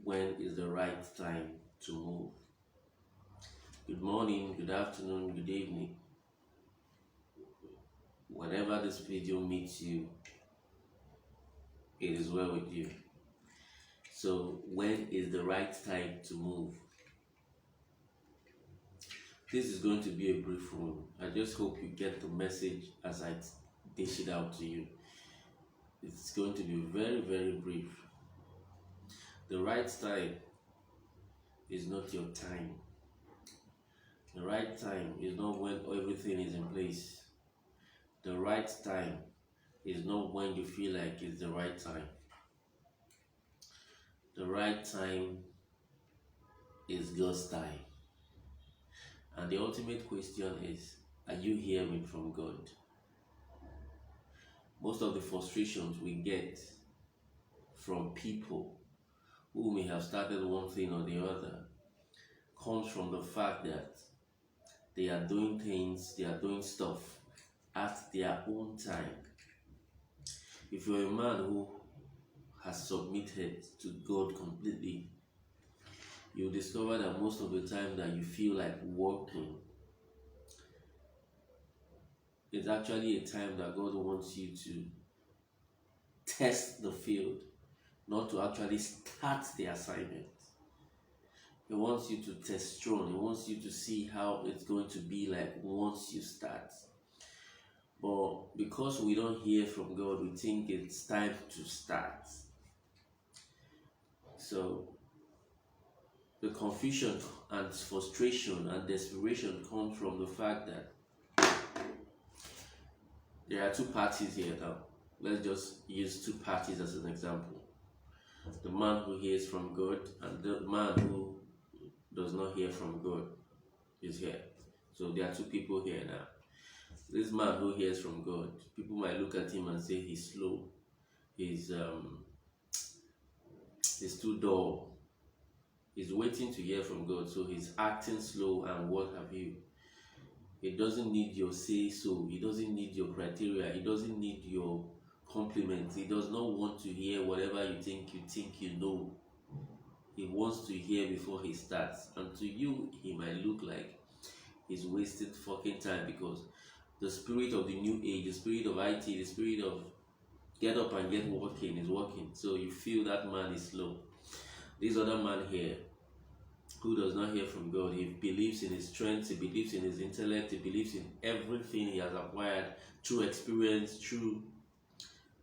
when is the right time to move. Good morning, good afternoon, good evening. Whenever this video meets you, it is well with you. So, when is the right time to move? This is going to be a brief one. I just hope you get the message as I dish it out to you. It's going to be very, very brief. The right time is not your time. The right time is not when everything is in place. The right time is not when you feel like it's the right time. The right time is God's time. And the ultimate question is, are you hearing from God? Most of the frustrations we get from people who may have started one thing or the other comes from the fact that they are doing things, they are doing stuff at their own time. If you're a man who has submitted to God completely, you'll discover that most of the time that you feel like working, it's actually a time that God wants you to test the field, not to actually start the assignment. He wants you to test run. He wants you to see how it's going to be like once you start. But because we don't hear from God, we think it's time to start. So the confusion and frustration and desperation comes from the fact that there are two parties here now. Let's just use two parties as an example. The man who hears from God and the man who does not hear from God is here. So there are two people here now. This man who hears from God, people might look at him and say he's slow, he's too dull, he's waiting to hear from God, so he's acting slow and what have you. He doesn't need your say so, he doesn't need your criteria, he doesn't need your compliments, he does not want to hear whatever you think you know. He wants to hear before he starts, and to you he might look like he's wasted fucking time, because the spirit of the new age, the spirit of IT, the spirit of get up and get working is working. So you feel that man is slow. This other man here who does not hear from God, he believes in his strength, he believes in his intellect, he believes in everything he has acquired through experience, through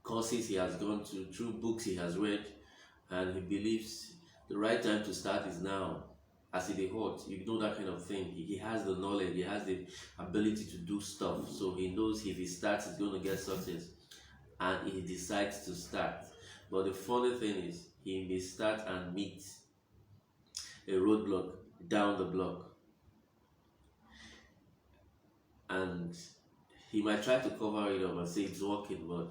courses he has gone to, through books he has read, and he believes the right time to start is now. As he hot, you know, that kind of thing. He has the knowledge, he has the ability to do stuff, so he knows if he starts, he's going to get success, and he decides to start. But the funny thing is, he may start and meet a roadblock down the block, and he might try to cover it up and say it's working, but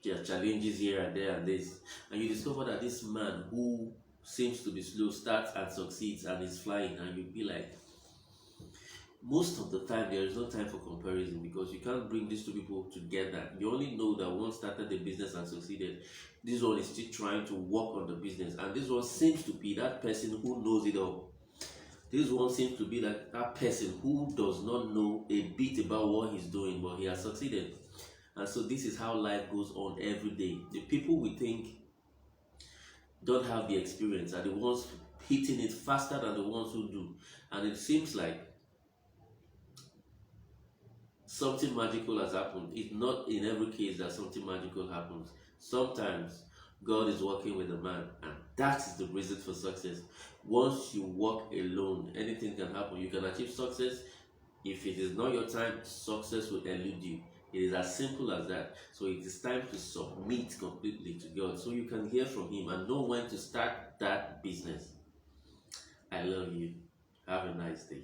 there are challenges here and there and this, and you discover that this man who seems to be slow starts and succeeds and is flying, and you'll be like, most of the time there is no time for comparison, because you can't bring these two people together. You only know that one started the business and succeeded, this one is still trying to work on the business, and this one seems to be that person who knows it all. This one seems to be like that person who does not know a bit about what he's doing, but he has succeeded. And so this is how life goes on every day. The people we think don't have the experience are the ones hitting it faster than the ones who do. And it seems like something magical has happened. It's not in every case that something magical happens. Sometimes God is working with a man, and that is the reason for success. Once you walk alone, anything can happen. You can achieve success. If it is not your time, success will elude you. It is as simple as that. So it is time to submit completely to God, so you can hear from him and know when to start that business. I love you. Have a nice day.